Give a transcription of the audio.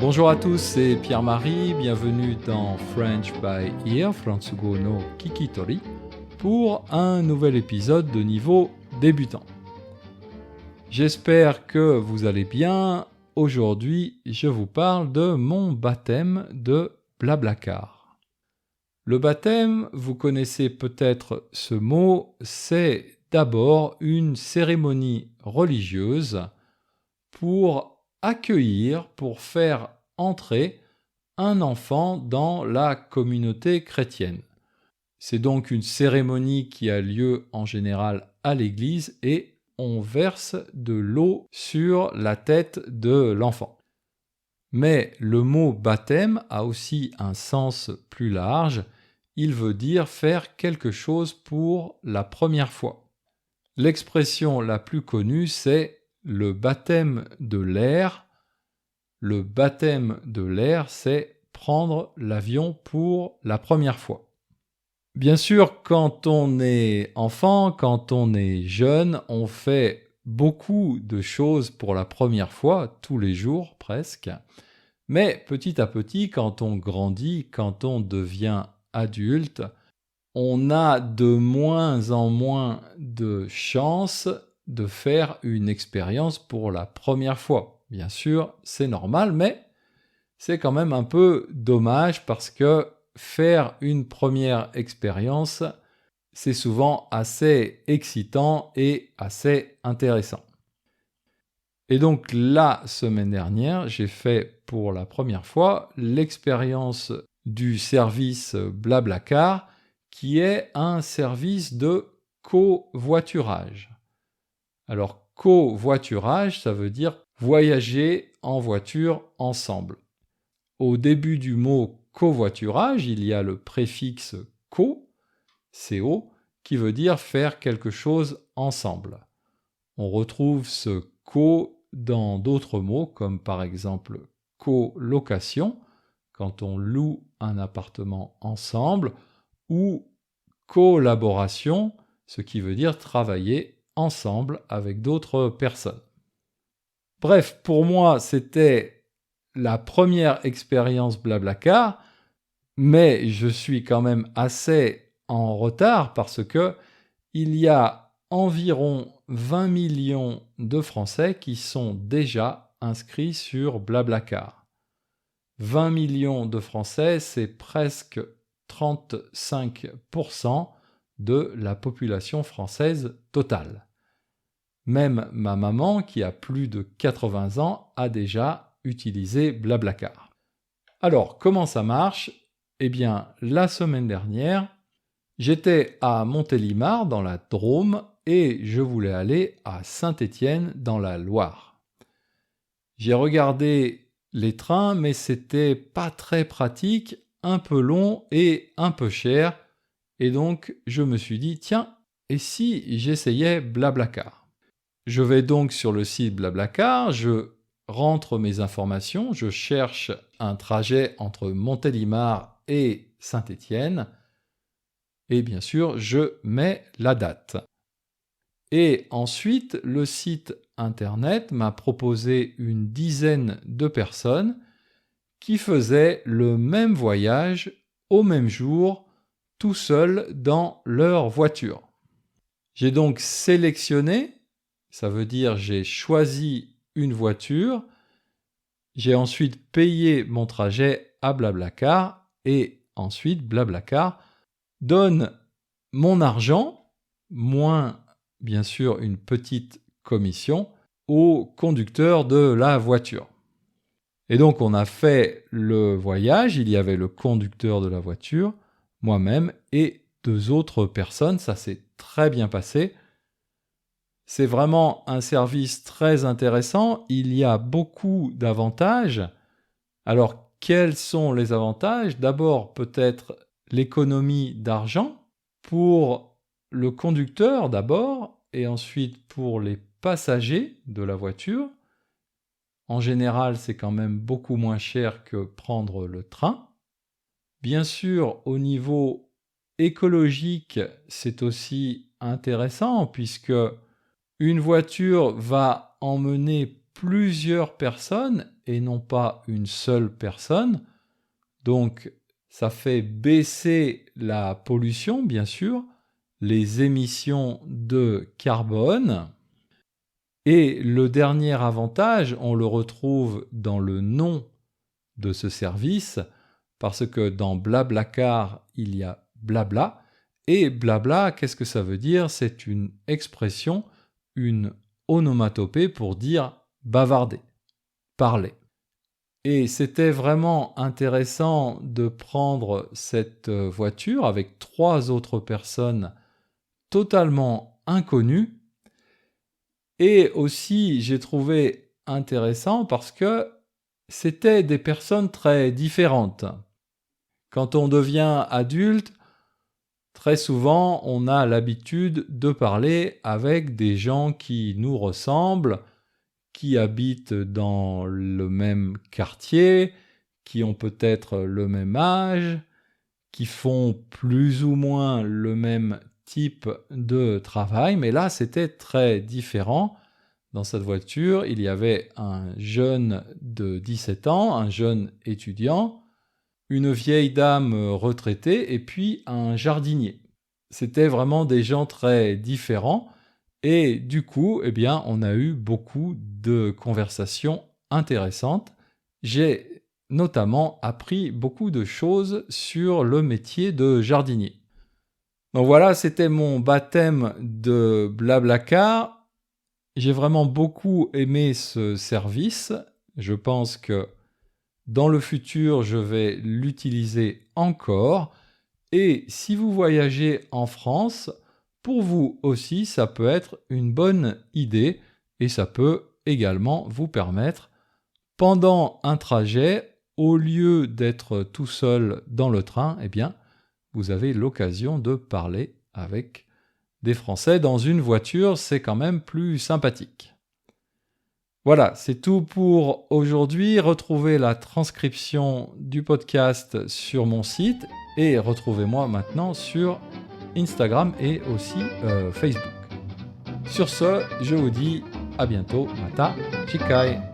Bonjour à tous, c'est Pierre-Marie, bienvenue dans French by Ear, Fransugo no Kikitori, pour un nouvel épisode de niveau débutant. J'espère que vous allez bien. Aujourd'hui, je vous parle de mon baptême de Blablacar. Le baptême, vous connaissez peut-être ce mot, c'est d'abord une cérémonie religieuse pour accueillir, pour faire entrer un enfant dans la communauté chrétienne. C'est donc une cérémonie qui a lieu en général à l'église et on verse de l'eau sur la tête de l'enfant. Mais le mot baptême a aussi un sens plus large. Il veut dire faire quelque chose pour la première fois. L'expression la plus connue, c'est le baptême de l'air. Le baptême de l'air, c'est prendre l'avion pour la première fois. Bien sûr, quand on est enfant, quand on est jeune, on fait beaucoup de choses pour la première fois, tous les jours presque. Mais petit à petit, quand on grandit, quand on devient adulte, on a de moins en moins de chances de faire une expérience pour la première fois. Bien sûr, c'est normal, mais c'est quand même un peu dommage parce que faire une première expérience, c'est souvent assez excitant et assez intéressant. Et donc la semaine dernière, j'ai fait pour la première fois l'expérience du service Blablacar, qui est un service de covoiturage. Alors covoiturage, ça veut dire voyager en voiture ensemble. Au début du mot covoiturage, il y a le préfixe co, co, qui veut dire faire quelque chose ensemble. On retrouve ce co dans d'autres mots, comme par exemple colocation, quand on loue un appartement ensemble, ou collaboration, ce qui veut dire travailler ensemble avec d'autres personnes. Bref, pour moi, c'était la première expérience Blablacar, mais je suis quand même assez en retard parce que il y a environ 20 millions de Français qui sont déjà inscrits sur Blablacar. 20 millions de Français, c'est presque 35% de la population française totale. Même ma maman, qui a plus de 80 ans, a déjà utilisé Blablacar. Alors, comment ça marche ? Eh bien, la semaine dernière, j'étais à Montélimar, dans la Drôme, et je voulais aller à Saint-Étienne, dans la Loire. J'ai regardé les trains, mais c'était pas très pratique, un peu long et un peu cher, et donc je me suis dit, tiens, et si j'essayais Blablacar ? Je vais donc sur le site Blablacar, je rentre mes informations, je cherche un trajet entre Montélimar et Saint-Étienne, et bien sûr, je mets la date. Et ensuite, le site internet m'a proposé une dizaine de personnes qui faisaient le même voyage au même jour, tout seuls dans leur voiture. J'ai donc sélectionné, ça veut dire j'ai choisi une voiture, j'ai ensuite payé mon trajet à Blablacar et ensuite Blablacar donne mon argent, moins bien sûr une petite commission, au conducteur de la voiture. Et donc on a fait le voyage, il y avait le conducteur de la voiture, moi-même et 2 autres personnes, ça s'est très bien passé. C'est vraiment un service très intéressant, il y a beaucoup d'avantages. Alors quels sont les avantages ? D'abord peut-être l'économie d'argent pour le conducteur d'abord et ensuite pour les passagers de la voiture. En général, c'est quand même beaucoup moins cher que prendre le train. Bien sûr, au niveau écologique, c'est aussi intéressant puisque une voiture va emmener plusieurs personnes et non pas une seule personne. Donc, ça fait baisser la pollution, bien sûr, les émissions de carbone. Et le dernier avantage, on le retrouve dans le nom de ce service, parce que dans Blablacar, il y a blabla. Et blabla, qu'est-ce que ça veut dire? C'est une expression, une onomatopée pour dire bavarder, parler. Et c'était vraiment intéressant de prendre cette voiture avec 3 autres personnes totalement inconnues. Et aussi, j'ai trouvé intéressant parce que c'était des personnes très différentes. Quand on devient adulte, très souvent, on a l'habitude de parler avec des gens qui nous ressemblent, qui habitent dans le même quartier, qui ont peut-être le même âge, qui font plus ou moins le même type de travail, mais là c'était très différent. Dans cette voiture, il y avait un jeune de 17 ans, un jeune étudiant, une vieille dame retraitée et puis un jardinier. C'était vraiment des gens très différents et du coup, on a eu beaucoup de conversations intéressantes. J'ai notamment appris beaucoup de choses sur le métier de jardinier. Donc voilà, c'était mon baptême de Blablacar. J'ai vraiment beaucoup aimé ce service. Je pense que dans le futur, je vais l'utiliser encore. Et si vous voyagez en France, pour vous aussi, ça peut être une bonne idée et ça peut également vous permettre, pendant un trajet, au lieu d'être tout seul dans le train, vous avez l'occasion de parler avec des Français dans une voiture, c'est quand même plus sympathique. Voilà, c'est tout pour aujourd'hui. Retrouvez la transcription du podcast sur mon site et retrouvez-moi maintenant sur Instagram et aussi Facebook. Sur ce, je vous dis à bientôt. Mata Chikai.